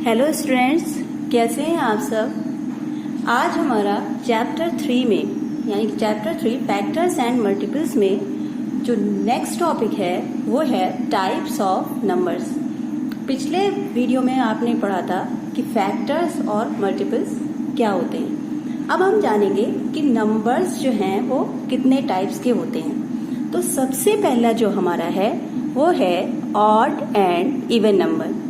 Hello students, कैसे हैं आप सब। आज हमारा चैप्टर 3 में यानी कि चैप्टर 3 फैक्टर्स एंड मल्टीपल्स में जो नेक्स्ट टॉपिक है वो है टाइप्स ऑफ नंबर्स। पिछले वीडियो में आपने पढ़ा था कि फैक्टर्स और मल्टीपल्स क्या होते हैं। अब हम जानेंगे कि नंबर्स जो हैं वो कितने टाइप्स के होते हैं। तो सबसे पहला जो हमारा है वो है ऑड एंड इवन नंबर।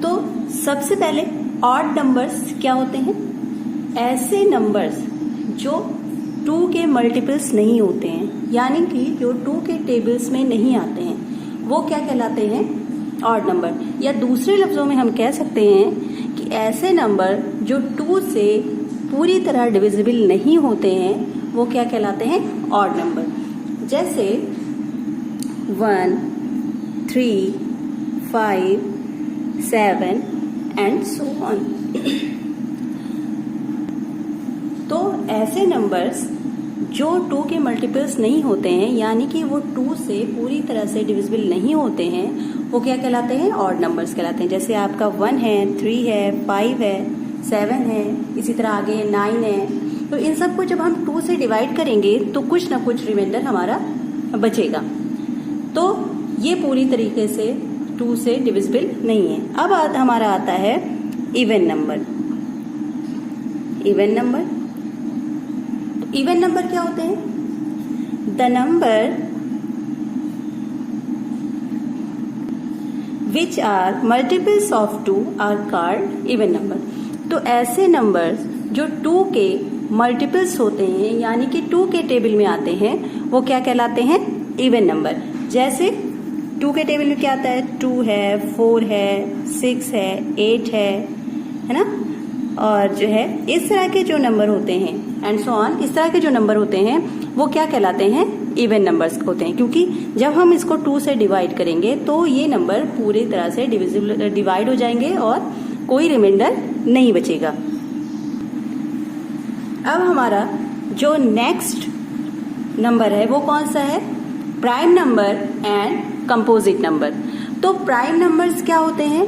तो सबसे पहले ऑड नंबर्स क्या होते हैं? ऐसे नंबर्स जो 2 के मल्टीपल्स नहीं होते हैं, यानी कि जो 2 के टेबल्स में नहीं आते हैं, वो क्या कहलाते हैं? Odd number. या दूसरे लफ्जों में हम कह सकते हैं कि ऐसे नंबर जो 2 से पूरी तरह डिविजिबल नहीं होते हैं वो क्या कहलाते हैं? Odd number. जैसे 1, 3, 5, 7 एंड सो ऑन। तो ऐसे नंबर्स जो 2 के मल्टीपल्स नहीं होते हैं, यानी कि वो 2 से पूरी तरह से डिविजिबल नहीं होते हैं, वो क्या कहलाते हैं? ऑड नंबर्स कहलाते हैं। जैसे आपका 1 है, 3 है, 5 है, 7 है, इसी तरह आगे 9 है। तो इन सबको जब हम 2 से डिवाइड करेंगे तो कुछ ना कुछ रिमाइंडर हमारा बचेगा। तो ये पूरी तरीके से 2 से डिविजिबल नहीं है। अब हमारा आता है even number. Even number, even number क्या होते हैं? The number which are multiples of 2 are called even number. तो ऐसे नंबर्स जो 2 के मल्टीपल्स होते हैं, यानी कि 2 के टेबल में आते हैं, वो क्या कहलाते हैं? Even number. जैसे 2 के टेबल में क्या आता है? 2 है, 4 है, 6 है, 8 है ना। और जो है इस तरह के जो नंबर होते हैं एंड सो ऑन, इस तरह के जो नंबर होते हैं वो क्या कहलाते हैं? इवन नंबर्स होते हैं। क्योंकि जब हम इसको 2 से डिवाइड करेंगे तो ये नंबर पूरी तरह से डिवाइड हो जाएंगे और कोई रिमाइंडर नहीं बचेगा। अब हमारा जो नेक्स्ट नंबर है वो कौन सा है? Prime number and composite number. तो प्राइम नंबर्स क्या होते हैं?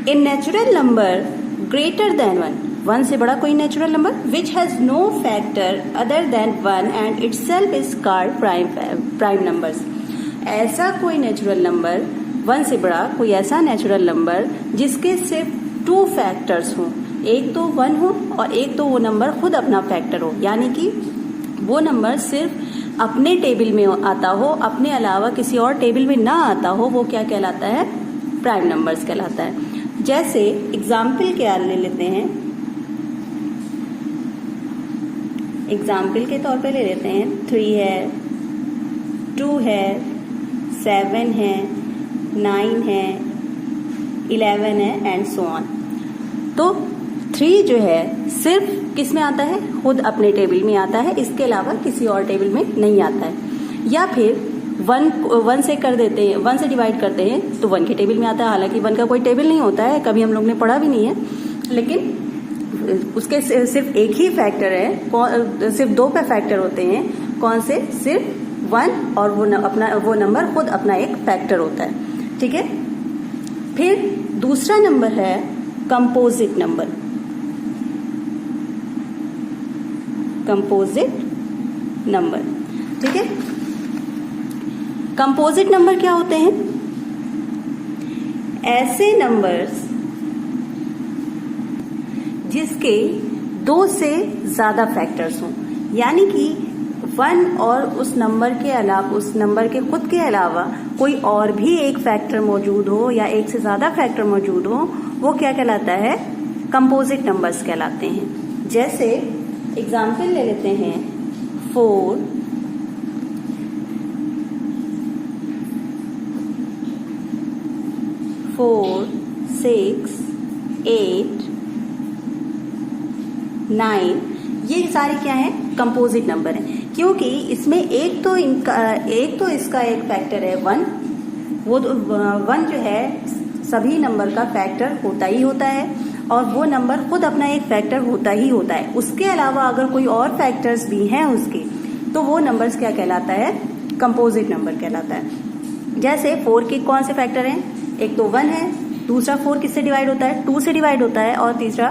A natural number greater than 1 से बड़ा कोई natural number which has no factor other than 1 and itself is called prime numbers. ऐसा कोई नेचुरल नंबर 1 से बड़ा कोई ऐसा नेचुरल नंबर जिसके सिर्फ 2 फैक्टर्स हों, एक तो 1 हो और एक तो वो नंबर खुद अपना फैक्टर हो, यानी कि वो नंबर सिर्फ अपने टेबल में आता हो, अपने अलावा किसी और टेबल में ना आता हो, वो क्या कहलाता है? प्राइम नंबर्स कहलाता है। जैसे एग्जाम्पल क्या ले लेते हैं? एग्जाम्पल के तौर पे ले लेते हैं 3 है, 2 है, 7 है, 9 है, 11 है एंड सो ऑन। तो 3 जो है सिर्फ किस में आता है? खुद अपने टेबल में आता है, इसके अलावा किसी और टेबल में नहीं आता है। या फिर 1 से कर देते हैं, 1 से डिवाइड करते हैं तो 1 के टेबल में आता है। हालांकि 1 का कोई टेबल नहीं होता है, कभी हम लोग ने पढ़ा भी नहीं है, लेकिन उसके सिर्फ एक ही फैक्टर है, सिर्फ 2 पे फैक्टर होते हैं। कौन से? सिर्फ 1 और वो नंबर खुद अपना एक फैक्टर होता है। ठीक है। फिर दूसरा नंबर है कंपोजिट नंबर। कंपोजिट नंबर, ठीक है। कंपोजिट नंबर क्या होते हैं? ऐसे नंबर्स जिसके 2 से ज्यादा फैक्टर्स हों, यानी कि 1 और उस नंबर के अलावा, उस नंबर के खुद के अलावा कोई और भी एक फैक्टर मौजूद हो या एक से ज्यादा फैक्टर मौजूद हो, वो क्या कहलाता है? कंपोजिट नंबर्स कहलाते हैं। जैसे एग्जाम्पल ले लेते हैं 4, 6, 8, 9। ये सारे क्या हैं? कंपोजिट नंबर हैं। क्योंकि इसमें एक तो इसका एक फैक्टर है 1। वो 1 जो है सभी नंबर का फैक्टर होता ही होता है और वो नंबर खुद अपना एक फैक्टर होता ही होता है। उसके अलावा अगर कोई और फैक्टर्स भी हैं उसके, तो वो नंबर्स क्या कहलाता है? कंपोजिट नंबर कहलाता है। जैसे 4 के कौन से फैक्टर हैं? एक तो 1 है, दूसरा 4 किससे डिवाइड होता है, 2 से डिवाइड होता है, और तीसरा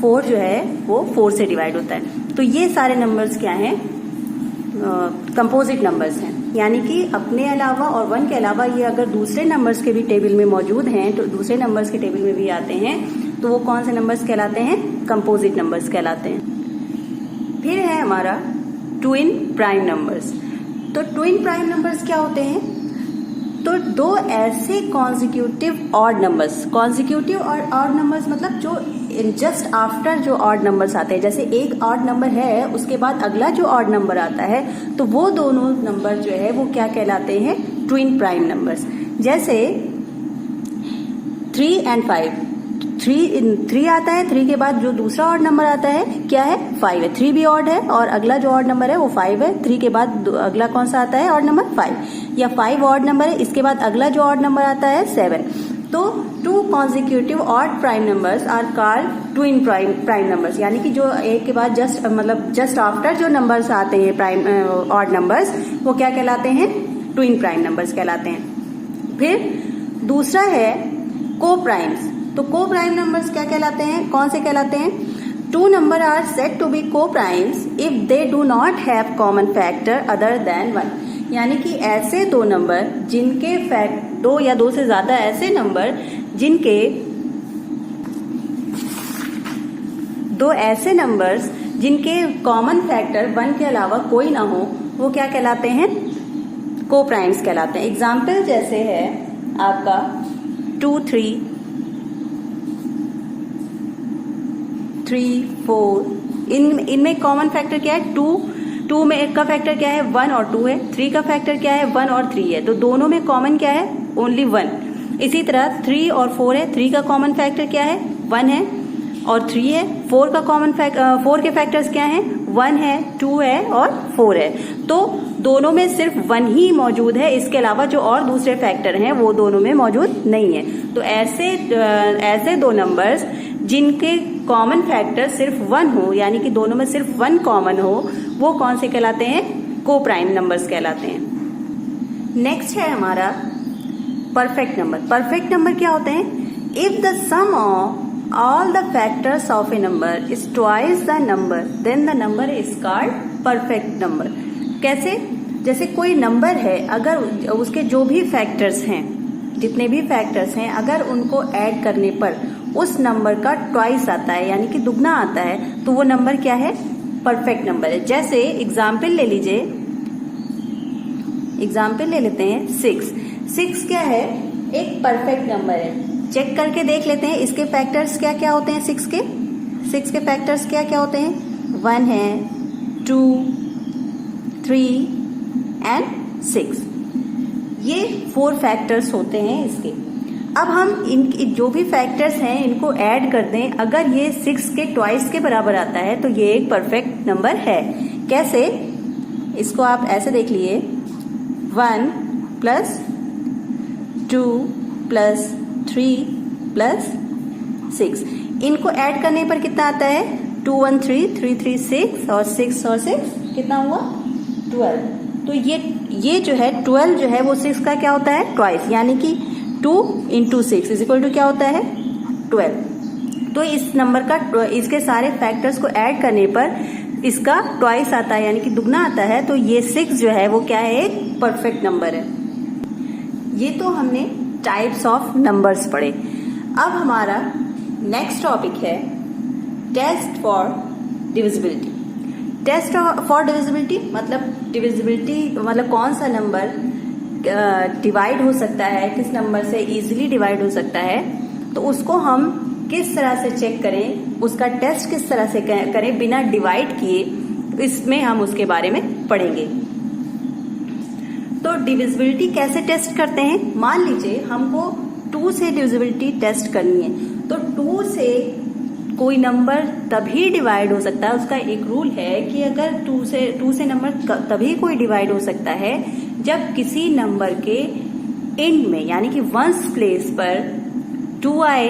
4 जो है वो 4 से डिवाइड होता है। तो ये सारे नंबर्स क्या हैं, कंपोजिट नंबर्स हैं, यानी कि अपने अलावा और 1 के अलावा ये अगर दूसरे नंबर्स के भी टेबल में मौजूद हैं, तो दूसरे नंबर्स के टेबल में भी आते हैं, तो वो कौन से नंबर्स कहलाते हैं, कंपोजिट नंबर्स कहलाते हैं। फिर है हमारा ट्विन प्राइम नंबर्स। तो ट्विन प्राइम नंबर्स क्या होते हैं, तो दो ऐसे कॉन्जिक्यूटिव ऑड नंबर्स, कॉन्जिक्यूटिव और ऑड नंबर्स मतलब जो जस्ट आफ्टर जो ऑड नंबर्स आते हैं, जैसे एक ऑड नंबर है उसके बाद अगला जो ऑड नंबर आता है, तो वो दोनों नंबर जो है वो क्या कहलाते हैं, ट्विन प्राइम नंबर्स। जैसे 3 and 5, 3 आता है, 3 के बाद जो दूसरा ऑड नंबर आता है क्या है, 5 है। 3 भी ऑड है और अगला जो ऑड नंबर है वो 5 है। 3 के बाद अगला कौन सा आता है, ऑड नंबर 5, या 5 ऑड नंबर है, इसके बाद अगला जो ऑड नंबर आता है 7। तो 2 consecutive odd prime numbers are called twin prime numbers, यानी कि जो एक के बाद जस्ट आफ्टर जो नंबर्स आते हैं प्राइम ऑड नंबर्स, वो क्या कहलाते हैं, ट्विन प्राइम नंबर्स कहलाते हैं। फिर दूसरा है को प्राइम्स। तो को प्राइम नंबर्स क्या कहलाते हैं, कौन से कहलाते हैं, 2 number are said to be co-primes if they do not have common factor other than 1, यानी कि ऐसे दो नंबर जिनके दो या दो से ज्यादा ऐसे नंबर जिनके दो ऐसे नंबर्स जिनके कॉमन फैक्टर 1 के अलावा कोई ना हो, वो क्या कहलाते हैं, को प्राइम्स कहलाते हैं। एग्जाम्पल जैसे है आपका 2 3 3 4, इनमें कॉमन फैक्टर क्या है, 2 में एक का फैक्टर क्या है, 1 और 2 है। 3 का फैक्टर क्या है, 1 और 3 है। तो दोनों में कॉमन क्या है, ओनली 1। इसी तरह 3 और 4 है, 3 का कॉमन फैक्टर क्या है, 1 है और 3 है। 4 का कॉमन 4 के फैक्टर्स क्या हैं, 1 है, 2 है और 4 है। तो दोनों में सिर्फ 1 ही मौजूद है, इसके अलावा जो और दूसरे फैक्टर हैं वो दोनों में मौजूद नहीं है। तो ऐसे दो नंबर्स जिनके कॉमन फैक्टर सिर्फ 1 हो, यानी कि दोनों में सिर्फ 1 कॉमन हो, वो कौन से कहलाते हैं, को प्राइम नंबर्स कहलाते हैं। नेक्स्ट है हमारा परफेक्ट नंबर। परफेक्ट नंबर क्या होते हैं, if the sum of all the factors of a number is twice the number then the number is called perfect number. कैसे, जैसे कोई नंबर है, अगर उसके जो भी फैक्टर्स हैं, जितने भी फैक्टर्स हैं, अगर उनको ऐड करने पर उस नंबर का ट्वाइस आता है, यानी कि दुगना आता है, तो वो नंबर क्या है, परफेक्ट नंबर है। जैसे एग्जाम्पल ले लीजिए, एग्जाम्पल ले लेते हैं 6 क्या है, एक परफेक्ट नंबर है। चेक करके देख लेते हैं इसके फैक्टर्स क्या क्या होते हैं। 6 के फैक्टर्स क्या क्या होते हैं, 1 है, 2 3 एंड 6, ये 4 फैक्टर्स होते हैं इसके। अब हम इन जो भी फैक्टर्स हैं इनको ऐड कर दें, अगर ये 6 के ट्वाइस के बराबर आता है तो ये एक परफेक्ट नंबर है। कैसे, इसको आप ऐसे देख लिए, 1 प्लस 2 प्लस 3 प्लस 6, इनको ऐड करने पर कितना आता है, 2 1 3 3 3 6 और 6 और 6 कितना हुआ, 12। तो ये जो है 12 जो है वो 6 का क्या होता है, ट्वाइस, यानी कि 2 into 6 इज इक्वल टू क्या होता है, 12। तो इस नंबर का, इसके सारे फैक्टर्स को ऐड करने पर इसका ट्वाइस आता है, यानी कि दुगना आता है। तो ये 6 जो है वो क्या है, एक परफेक्ट नंबर है। ये तो हमने टाइप्स ऑफ नंबर्स पढ़े। अब हमारा नेक्स्ट टॉपिक है test for divisibility. Test for divisibility मतलब कौन सा नंबर डिवाइड हो सकता है, किस नंबर से इजीली डिवाइड हो सकता है, तो उसको हम किस तरह से चेक करें, उसका टेस्ट किस तरह से करें बिना डिवाइड किए, इसमें हम उसके बारे में पढ़ेंगे। तो डिविजिबिलिटी कैसे टेस्ट करते हैं, मान लीजिए हमको 2 से डिविजिबिलिटी टेस्ट करनी है, तो 2 से कोई नंबर तभी डिवाइड हो सकता है, उसका एक रूल है कि अगर 2 से नंबर तभी कोई डिवाइड हो सकता है जब किसी नंबर के एंड में, यानी कि वंस प्लेस पर 2 आए,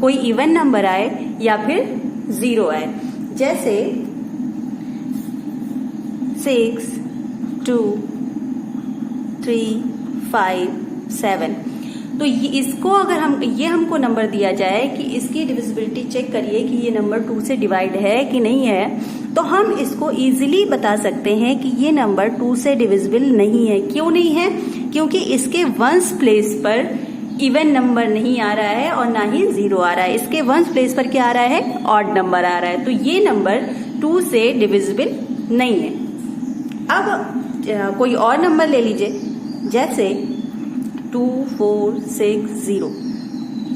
कोई इवन नंबर आए या फिर 0 आए। जैसे 6 2 3 5 7, तो इसको अगर हमको नंबर दिया जाए कि इसकी डिविजिबिलिटी चेक करिए कि ये नंबर 2 से डिवाइड है कि नहीं है, तो हम इसको इजीली बता सकते हैं कि ये नंबर 2 से डिविजिबल नहीं है। क्यों नहीं है? क्योंकि इसके वंस प्लेस पर इवन नंबर नहीं आ रहा है और ना ही 0 आ रहा है। इसके वंस प्लेस पर क्या आ रहा है? ऑड नंबर आ रहा है। तो ये नंबर 2 से डिविजिबल नहीं है। अब कोई और नंबर ले लीजिए, जैसे 2460।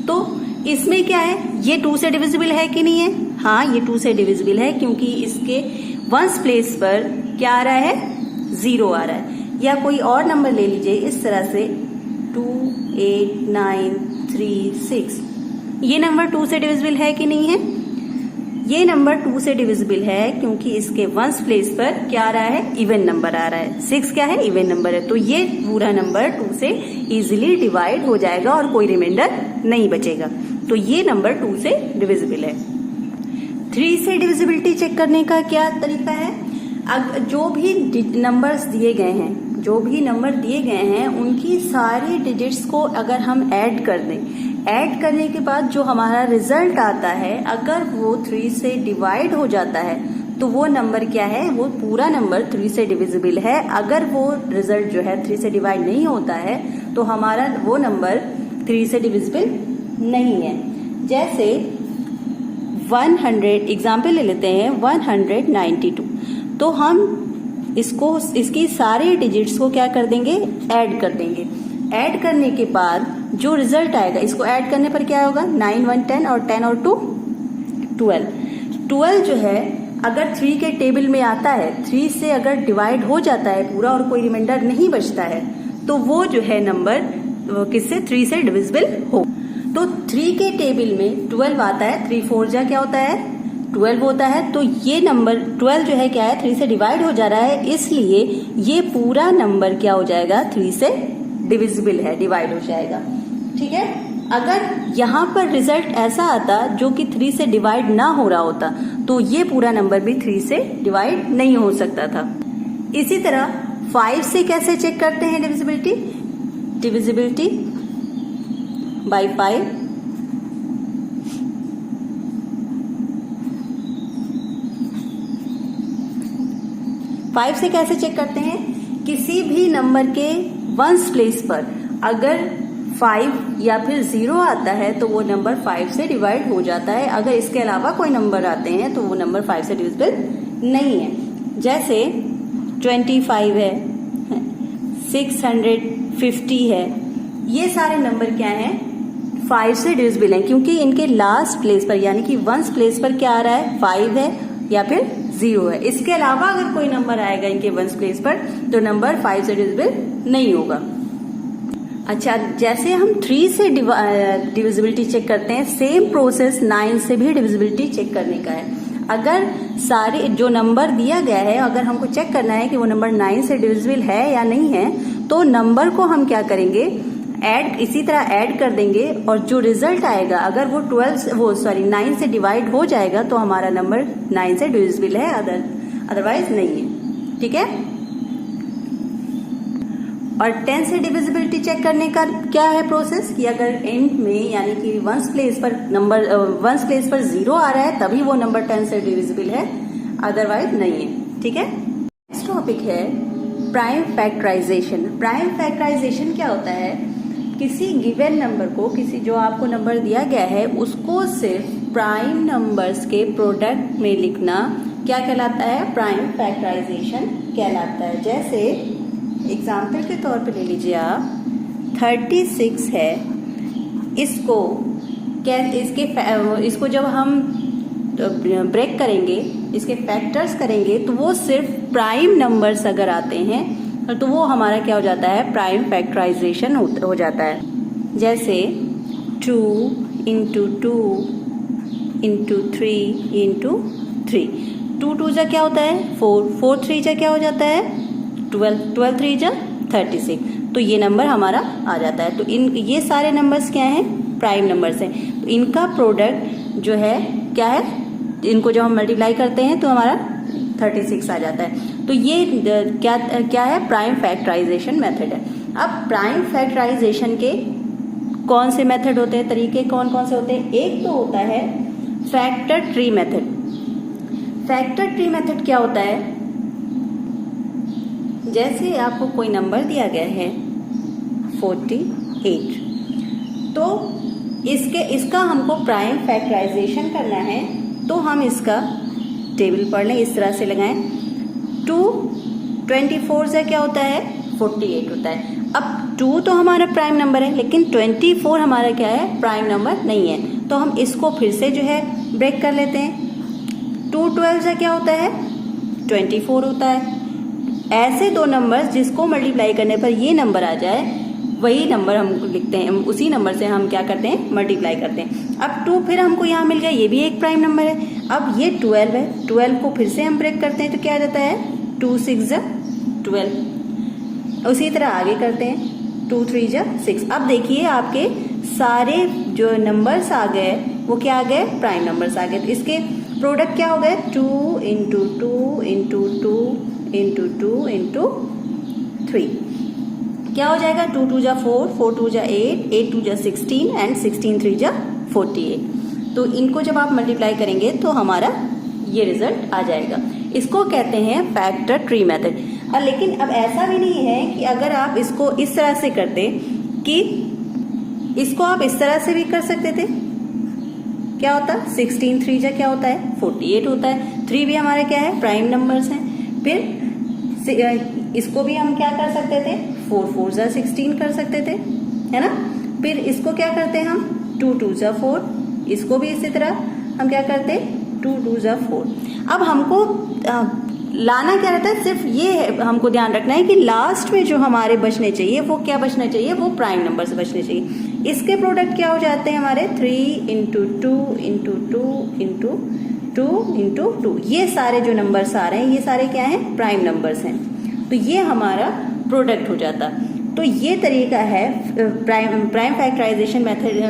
तो इसमें क्या है? ये 2 से डिविजिबल है कि नहीं है? हाँ, ये 2 से डिविजिबल है, क्योंकि इसके वंस प्लेस पर क्या आ रहा है? 0 आ रहा है। या कोई और नंबर ले लीजिए इस तरह से 28936। ये नंबर 2 से डिविजिबल है कि नहीं है? ये नंबर 2 से डिविजिबल है, क्योंकि इसके वंस प्लेस पर क्या आ रहा है? इवन नंबर आ रहा है। 6 क्या है? इवन नंबर है। तो ये पूरा नंबर 2 से इजीली डिवाइड हो जाएगा और कोई रिमाइंडर नहीं बचेगा। तो ये नंबर 2 से डिविजिबल है। 3 से डिविजिबिलिटी चेक करने का क्या तरीका है? जो भी नंबर्स दिए गए हैं, उनकी सारी डिजिट्स को अगर हम ऐड कर दें, ऐड करने के बाद जो हमारा रिजल्ट आता है, अगर वो 3 से डिवाइड हो जाता है तो वो नंबर क्या है? वो पूरा नंबर 3 से डिविजिबल है। अगर वो रिजल्ट जो है 3 से डिवाइड नहीं होता है तो हमारा वो नंबर 3 से डिविजिबल नहीं है। जैसे 100, एग्जाम्पल ले लेते हैं 192। तो हम इसकी सारे डिजिट्स को क्या कर देंगे? ऐड कर देंगे। ऐड करने के बाद जो रिजल्ट आएगा, इसको ऐड करने पर क्या होगा? 9 1 10 और 10 और 2 12। 12 जो है अगर 3 के टेबल में आता है, 3 से अगर डिवाइड हो जाता है पूरा और कोई रिमाइंडर नहीं बचता है, तो वो जो है नंबर किससे? 3 से डिविजिबल हो। तो 3 के टेबल में 12 आता है, 3 4 जा क्या होता है? 12 होता है। तो ये नंबर 12 जो है क्या है? 3 से डिवाइड हो जा रहा है, इसलिए ये पूरा नंबर क्या हो जाएगा? 3 से डिविजिबल है, डिवाइड हो जाएगा। ठीक है। अगर यहाँ पर रिजल्ट ऐसा आता जो कि 3 से डिवाइड ना हो रहा होता, तो ये पूरा नंबर भी 3 से डिवाइड नहीं हो सकता था। इसी तरह 5 से कैसे चेक करते हैं डिविजिबिलिटी? Divisibility bye 5। 5 से कैसे चेक करते हैं? किसी भी नंबर के वंस प्लेस पर अगर 5 या फिर 0 आता है तो वो नंबर 5 से डिवाइड हो जाता है। अगर इसके अलावा कोई नंबर आते हैं तो वो नंबर 5 से डिविजिबल नहीं है। जैसे 25 है, 650 है, ये सारे नंबर क्या हैं? 5 से डिविजिबल हैं, क्योंकि इनके लास्ट प्लेस पर यानी कि वंस प्लेस पर क्या आ रहा है? 5 है या फिर 0 है। इसके अलावा अगर कोई नंबर आएगा इनके वंस प्लेस पर तो नंबर 5 से डिविजिबल नहीं होगा। अच्छा, जैसे हम 3 से डिविजिबिलिटी चेक करते हैं, सेम प्रोसेस 9 से भी डिविजिबिलिटी चेक करने का है। अगर सारे जो नंबर दिया गया है, अगर हमको चेक करना है कि वो नंबर 9 से डिविजिबल है या नहीं है, तो नंबर को हम क्या करेंगे? इसी तरह ऐड कर देंगे और जो रिजल्ट आएगा अगर वो 9 से डिवाइड हो जाएगा तो हमारा नंबर 9 से डिविजिबल है, अदरवाइज नहीं है। ठीक है। और 10 से डिविजिबिलिटी चेक करने का क्या है प्रोसेस? कि अगर एंड में यानी कि वंस प्लेस पर 0 आ रहा है तभी वो नंबर 10 से डिविजिबल है, अदरवाइज नहीं है। ठीक है। नेक्स्ट टॉपिक है प्राइम फैक्टराइजेशन। प्राइम फैक्टराइजेशन क्या होता है? किसी गिवन नंबर को, जो आपको नंबर दिया गया है उसको सिर्फ प्राइम नंबर्स के प्रोडक्ट में लिखना क्या कहलाता है? प्राइम फैक्टराइजेशन कहलाता है। जैसे एग्जाम्पल के तौर पे ले लीजिए आप 36 है, इसको जब हम ब्रेक करेंगे, इसके फैक्टर्स करेंगे, तो वो सिर्फ प्राइम नंबर्स अगर आते हैं तो वो हमारा क्या हो जाता है? प्राइम फैक्टराइजेशन हो जाता है। जैसे 2 × 2 × 3 × 3। 2 2 जा क्या होता है? 4 4 3 जा क्या हो जाता है? 12 12 3 जा 36। तो ये नंबर हमारा आ जाता है। तो ये सारे नंबर्स क्या हैं? प्राइम नंबर्स हैं। तो इनका प्रोडक्ट जो है क्या है? इनको जब हम मल्टीप्लाई करते हैं तो हमारा 36 आ जाता है। तो ये क्या है? प्राइम फैक्टराइजेशन मेथड है। अब प्राइम फैक्टराइजेशन के कौन से मेथड होते हैं, तरीके कौन कौन से होते हैं? एक तो होता है factor tree method. Factor tree method क्या होता है? जैसे आपको कोई नंबर दिया गया है 48, तो इसका हमको प्राइम फैक्टराइजेशन करना है, तो हम इसका टेबल पढ़ लें, इस तरह से लगाएं। 2 24 से क्या होता है? 48 होता है। अब 2 तो हमारा प्राइम नंबर है, लेकिन 24 हमारा क्या है? प्राइम नंबर नहीं है, तो हम इसको फिर से जो है ब्रेक कर लेते हैं। 2 12 से क्या होता है? 24 होता है। ऐसे दो नंबर्स जिसको मल्टीप्लाई करने पर ये नंबर आ जाए, वही नंबर हम लिखते हैं, उसी नंबर से हम क्या करते हैं? मल्टीप्लाई करते हैं। अब 2 फिर हमको यहाँ मिल गया, ये भी एक प्राइम नंबर है। अब ये 12 है, 12 को फिर से हम ब्रेक करते हैं, तो क्या आ जाता है? 2 6 जा 12। उसी तरह आगे करते हैं, 2 3 जा 6। अब देखिए आपके सारे जो नंबर्स आ गए वो क्या आ गए? प्राइम नंबर्स आ गए। तो इसके प्रोडक्ट क्या हो गए? 2 इंटू 2 इंटू 2 इंटू 2 इंटू 3 क्या हो जाएगा? 2 2 जा 4, 4 2 जा 8, 8 2 जा 16 एंड 16 3 जा 48। तो इनको जब आप मल्टीप्लाई करेंगे तो हमारा ये रिजल्ट आ जाएगा। इसको कहते हैं फैक्टर ट्री मेथड। लेकिन अब ऐसा भी नहीं है कि अगर आप इसको इस तरह से करते कि इसको आप इस तरह से भी कर सकते थे, क्या होता? 16 3 जा क्या होता है? 48 होता है। 3 भी हमारे क्या है? प्राइम नंबर्स हैं। फिर इसको भी हम क्या कर सकते थे? 4 4 जा 16 कर सकते थे, है ना। फिर इसको क्या करते हैं हम? 2 2 जा 4, इसको भी इसी तरह हम क्या करते? 2 2 जा 4। अब हमको लाना क्या रहता है? सिर्फ ये है, हमको ध्यान रखना है कि लास्ट में जो हमारे बचने चाहिए वो क्या बचना चाहिए? वो प्राइम नंबर से बचने चाहिए। इसके प्रोडक्ट क्या हो जाते हैं हमारे? 3 इंटू 2 इंटू 2 इंटू 2 इंटू 2। ये सारे जो नंबर्स आ रहे हैं ये सारे क्या हैं? प्राइम नंबर्स हैं। तो ये हमारा प्रोडक्ट हो जाता। तो ये तरीका है prime factorization method,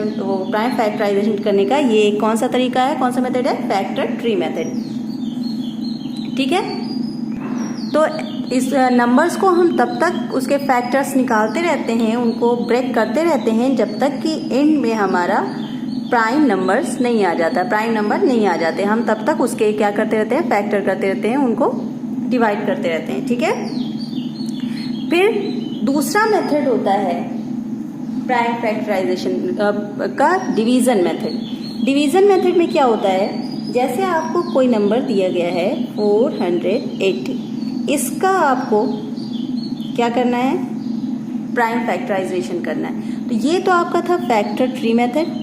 prime factorization करने का। ये कौन सा तरीका है? कौन सा मेथड है? Factor tree method. ठीक है। तो इस नंबर्स को हम तब तक उसके फैक्टर्स निकालते रहते हैं, उनको ब्रेक करते रहते हैं, जब तक कि एंड में हमारा प्राइम नंबर्स नहीं आ जाता, प्राइम नंबर नहीं आ जाते। हम तब तक उसके क्या करते रहते हैं? फैक्टर करते रहते हैं, उनको डिवाइड करते रहते हैं। ठीक है। फिर दूसरा मेथड होता है प्राइम फैक्टराइजेशन का डिवीजन मेथड। डिवीजन मेथड में क्या होता है? जैसे आपको कोई नंबर दिया गया है 480, इसका आपको क्या करना है? प्राइम फैक्टराइजेशन करना है। तो ये तो आपका था फैक्टर ट्री मेथड।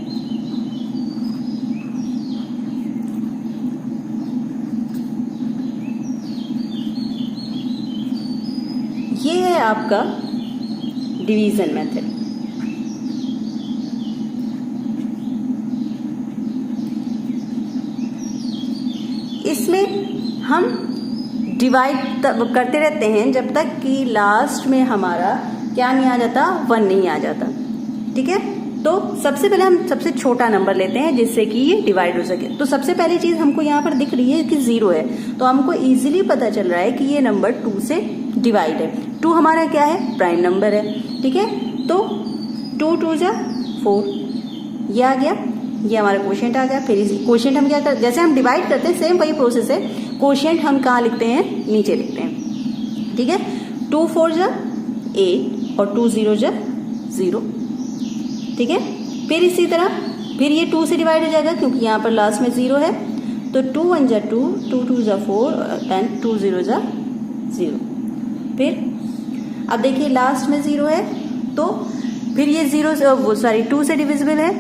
ये है आपका डिवीजन मेथड। इसमें हम डिवाइड करते रहते हैं जब तक कि लास्ट में हमारा क्या नहीं आ जाता? 1 नहीं आ जाता। ठीक है। तो सबसे पहले हम सबसे छोटा नंबर लेते हैं जिससे कि ये डिवाइड हो सके। तो सबसे पहली चीज हमको यहाँ पर दिख रही है कि 0 है, तो हमको इजीली पता चल रहा है कि ये नंबर 2 से डिवाइड है। 2 हमारा क्या है? प्राइम नंबर है। ठीक है। तो 2 2 जा 4, ये आ गया, ये हमारा क्वोशिएंट आ गया। फिर इस क्वोशिएंट हम क्या करते? जैसे हम डिवाइड करते हैं सेम वही प्रोसेस है। क्वोशिएंट हम कहाँ लिखते हैं? नीचे लिखते हैं। ठीक है। 2 4 जा 8 और 2 0 जा 0। ठीक है। फिर इसी तरह फिर ये 2 से डिवाइड हो जाएगा क्योंकि यहाँ पर लास्ट में 0 है। तो 2 1 जा 2, 2 2 जा 4 एंड 2 0 जा 0। फिर अब देखिए लास्ट में 0 है, तो फिर ये 2 से डिविजिबल है।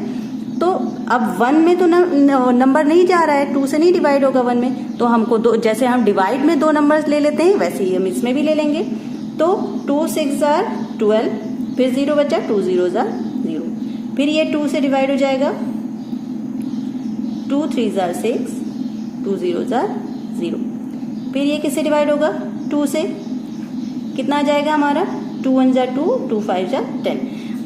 तो अब 1 में तो नंबर नहीं जा रहा है, 2 से नहीं डिवाइड होगा 1 में। तो हमको दो, जैसे हम डिवाइड में 2 नंबर्स ले लेते हैं वैसे ही हम इसमें भी ले लेंगे। तो 2 6 जा 12, फिर 0 बचा, 2 0 जा 0। फिर ये 2 से डिवाइड हो जाएगा, 2 3 जा 6, 2 0 जा 0। फिर ये किससे डिवाइड होगा? 2 से। कितना आ जाएगा हमारा? 2 1 जा 2, 2 5 जा 10।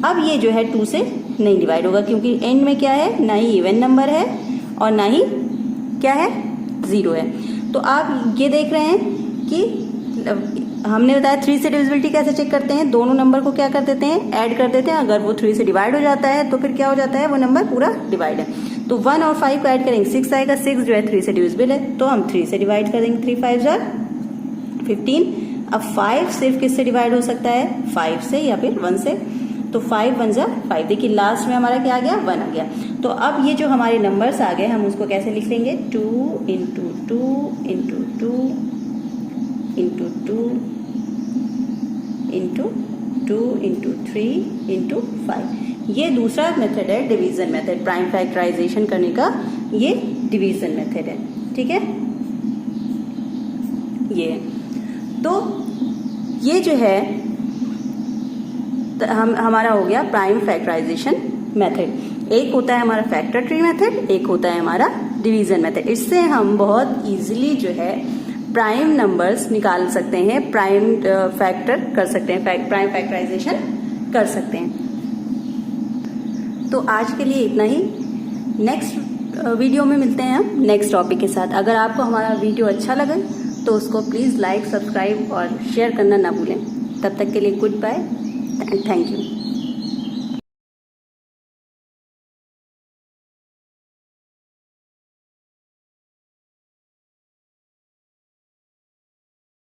अब ये जो है 2 से नहीं डिवाइड होगा क्योंकि एंड में क्या है? ना ही इवन नंबर है और ना ही क्या है? 0 है। तो आप ये देख रहे हैं कि हमने बताया 3 से डिविजिबिलिटी कैसे चेक करते हैं, दोनों नंबर को क्या कर देते हैं, ऐड कर देते हैं। अगर वो 3 से डिवाइड हो जाता है तो फिर क्या हो जाता है, वो नंबर पूरा डिवाइड है। तो 1 और 5 को ऐड करेंगे 6 आएगा, 6 जो है 3 से डिविजिबल है, तो हम 3 से डिवाइड कर देंगे, 3 5 जार 15। अब 5 सिर्फ किससे डिवाइड हो सकता है, 5 से या फिर 1 से, तो 5 1 जार 5। देखिए लास्ट में हमारा क्या आ गया, 1 आ गया। तो अब ये जो हमारे नंबर्स आ गए हम उसको कैसे लिख लेंगे, 2 into 2 into 2 into 2 into 2 into 3 into 5। ये दूसरा मेथड है डिवीजन मेथड, प्राइम फैक्टराइजेशन करने का ये डिवीजन मेथड है। ठीक है, ये तो ये जो है हमारा हो गया प्राइम फैक्टराइजेशन मेथड। एक होता है हमारा फैक्टर ट्री मेथड, एक होता है हमारा डिवीजन मेथड। इससे हम बहुत इजीली जो है प्राइम नंबर्स निकाल सकते हैं, प्राइम फैक्टर कर सकते हैं, प्राइम फैक्टराइजेशन कर सकते हैं। तो आज के लिए इतना ही। नेक्स्ट वीडियो में मिलते हैं हम नेक्स्ट टॉपिक के साथ। अगर आपको हमारा वीडियो अच्छा लगे तो उसको प्लीज़ लाइक, सब्सक्राइब और शेयर करना ना भूलें। तब तक के लिए goodbye and thank you.